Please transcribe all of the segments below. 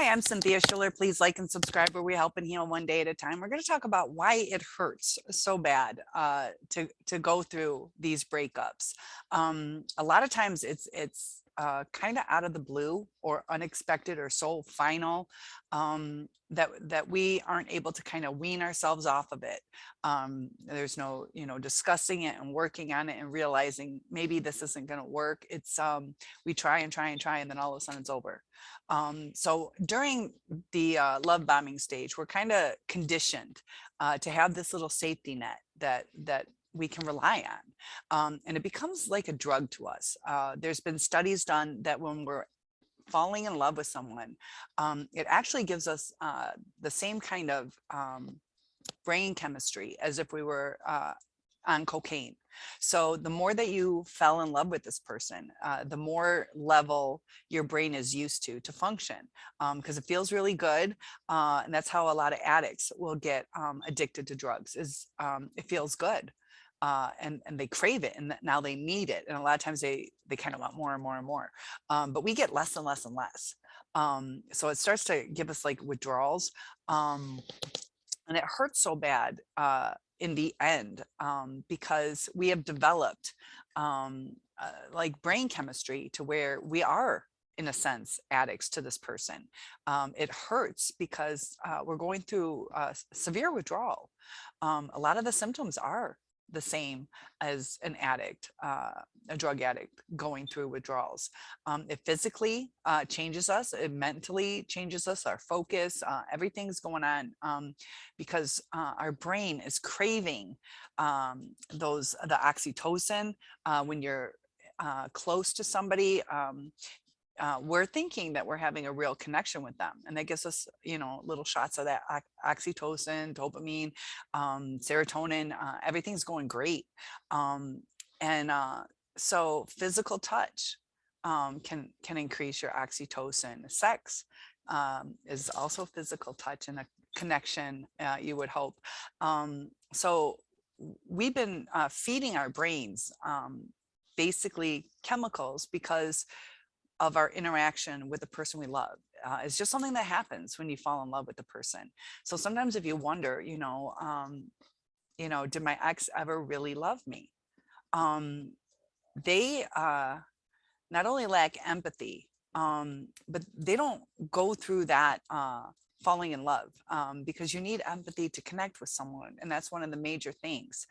Hi, I'm Cynthia Schiller. Please like and subscribe where we help and heal one day at a time. We're going to talk about why it hurts so bad to go through these breakups. A lot of times it's kind of out of the blue or unexpected or so final that we aren't able to kind of wean ourselves off of it. There's no, discussing it and working on it and realizing maybe this isn't going to work. It's we try and try and try, and then all of a sudden it's over. So during the love bombing stage, we're kind of conditioned to have this little safety net that we can rely on, and it becomes like a drug to us. There's been studies done that when we're falling in love with someone, it actually gives us the same kind of brain chemistry as if we were on cocaine. So the more that you fell in love with this person, the more level your brain is used to function, because it feels really good. And that's how a lot of addicts will get addicted to drugs, is it feels good. And they crave it, and now they need it. And a lot of times they kind of want more and more and more. But we get less and less and less. So it starts to give us like withdrawals. And it hurts so bad in the end, because we have developed like brain chemistry to where we are, in a sense, addicts to this person. It hurts because we're going through severe withdrawal. A lot of the symptoms are the same as an addict, a drug addict going through withdrawals. It physically changes us, it mentally changes us, our focus, everything's going on, because our brain is craving the oxytocin when you're close to somebody. We're thinking that we're having a real connection with them, and that gives us, little shots of that oxytocin, dopamine, serotonin. Everything's going great. And So physical touch can increase your oxytocin. Sex is also physical touch and a connection, you would hope. So we've been feeding our brains basically chemicals because of our interaction with the person we love. It's just something that happens when you fall in love with the person. So sometimes if you wonder, did my ex ever really love me? They not only lack empathy, but they don't go through that falling in love, because you need empathy to connect with someone. And that's one of the major things.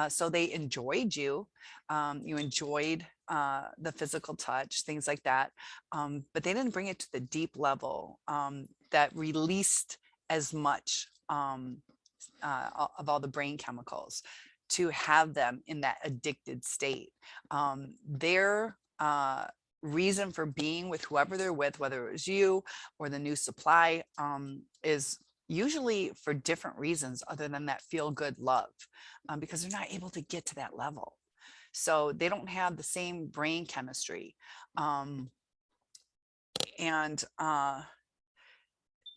So they enjoyed you. You enjoyed the physical touch, things like that. But they didn't bring it to the deep level that released as much of all the brain chemicals to have them in that addicted state. Their reason for being with whoever they're with, whether it was you or the new supply, is usually for different reasons other than that feel good love, because they're not able to get to that level. So they don't have the same brain chemistry. And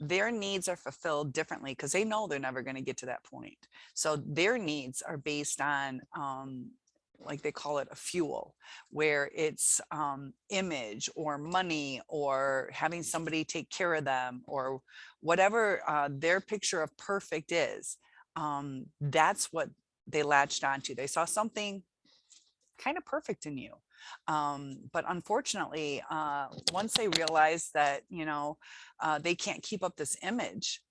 their needs are fulfilled differently because they know they're never going to get to that point. So their needs are based on, like they call it a fuel, where it's image or money or having somebody take care of them or whatever their picture of perfect is. That's what they latched onto. They saw something kind of perfect in you. But unfortunately, once they realize that, they can't keep up this image,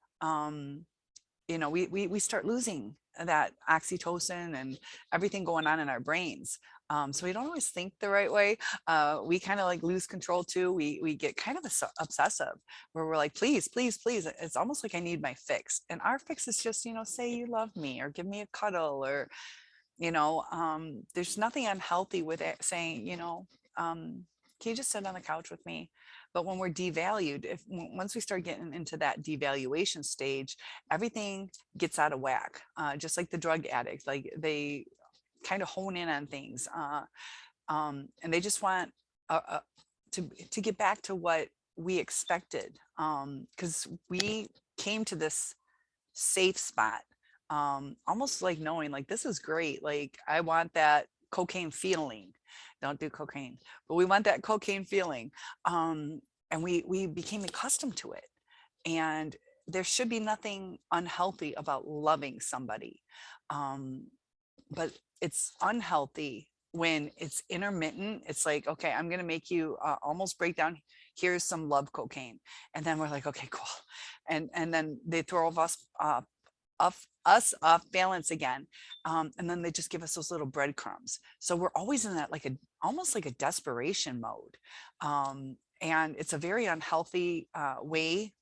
we start losing that oxytocin and everything going on in our brains. So we don't always think the right way. We kind of like lose control too. We get kind of obsessive, where we're like, please, please, please. It's almost like I need my fix. And our fix is just, say you love me or give me a cuddle, or there's nothing unhealthy with it saying, can you just sit on the couch with me? But when we're devalued, once we start getting into that devaluation stage, everything gets out of whack. Just like the drug addict, like they kind of hone in on things, and they just want to get back to what we expected, because we came to this safe spot, almost like knowing like this is great, like I want that cocaine feeling. Don't do cocaine, but we want that cocaine feeling. And we became accustomed to it. And there should be nothing unhealthy about loving somebody. Um, but it's unhealthy when it's intermittent. It's like, okay, I'm going to make you almost break down. Here's some love cocaine. And then we're like, okay, cool. And then they throw us off balance again. And then they just give us those little breadcrumbs. So we're always in that, like almost like a desperation mode. And it's a very unhealthy way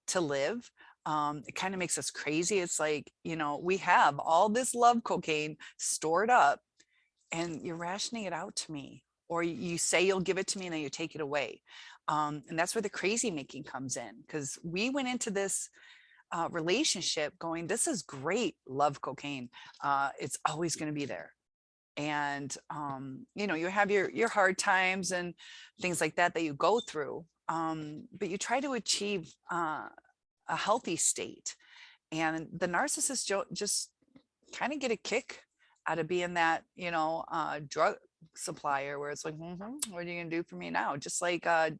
to live. It kind of makes us crazy. It's like, we have all this love cocaine stored up and you're rationing it out to me, or you say you'll give it to me and then you take it away. And that's where the crazy making comes in, because we went into this relationship going, this is great love cocaine. It's always going to be there. And, you have your hard times and things like that you go through. But you try to achieve a healthy state. And the narcissist just kind of get a kick out of being that, drug supplier, where it's like, what are you gonna do for me now? Just like the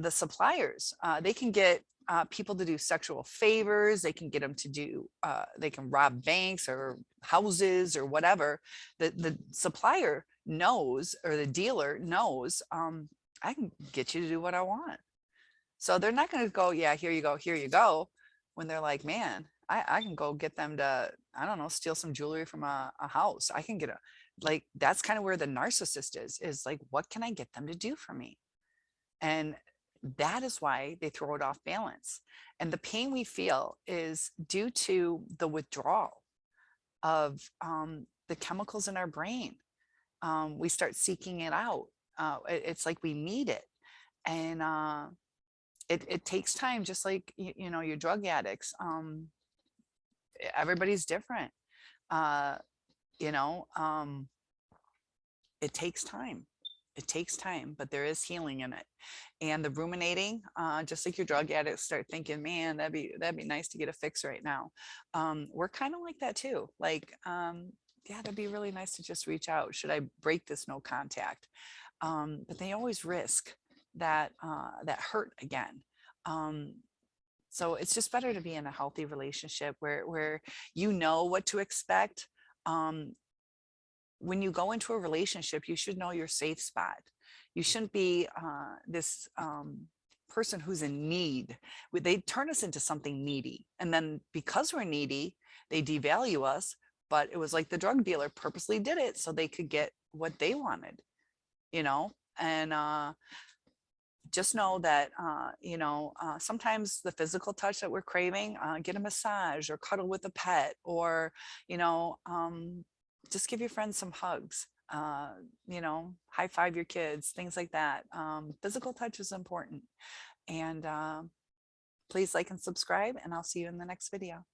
suppliers, they can get people to do sexual favors. They can get them to do, they can rob banks or houses or whatever. The supplier knows, or the dealer knows, I can get you to do what I want. So they're not going to go, yeah, here you go. When they're like, man, I can go get them to, I don't know, steal some jewelry from a house. I can get like, that's kind of where the narcissist is like, what can I get them to do for me? And that is why they throw it off balance. And the pain we feel is due to the withdrawal of the chemicals in our brain. We start seeking it out. It's like we need it. And it takes time, just like, your drug addicts. Everybody's different. Uh, you know, um, it takes time. It takes time, but there is healing in it. And the ruminating, just like your drug addicts start thinking, man, that'd be nice to get a fix right now. We're kind of like that too. Like, yeah, that'd be really nice to just reach out. Should I break this no contact? But they always risk that hurt again. So it's just better to be in a healthy relationship where you know what to expect. Um, when you go into a relationship, you should know your safe spot. You shouldn't be this person who's in need. They turn us into something needy. And then because we're needy, they devalue us. But it was like the drug dealer purposely did it so they could get what they wanted, and just know that, sometimes the physical touch that we're craving, get a massage or cuddle with a pet, or, just give your friends some hugs, high five your kids, things like that. Physical touch is important. And please like and subscribe, and I'll see you in the next video.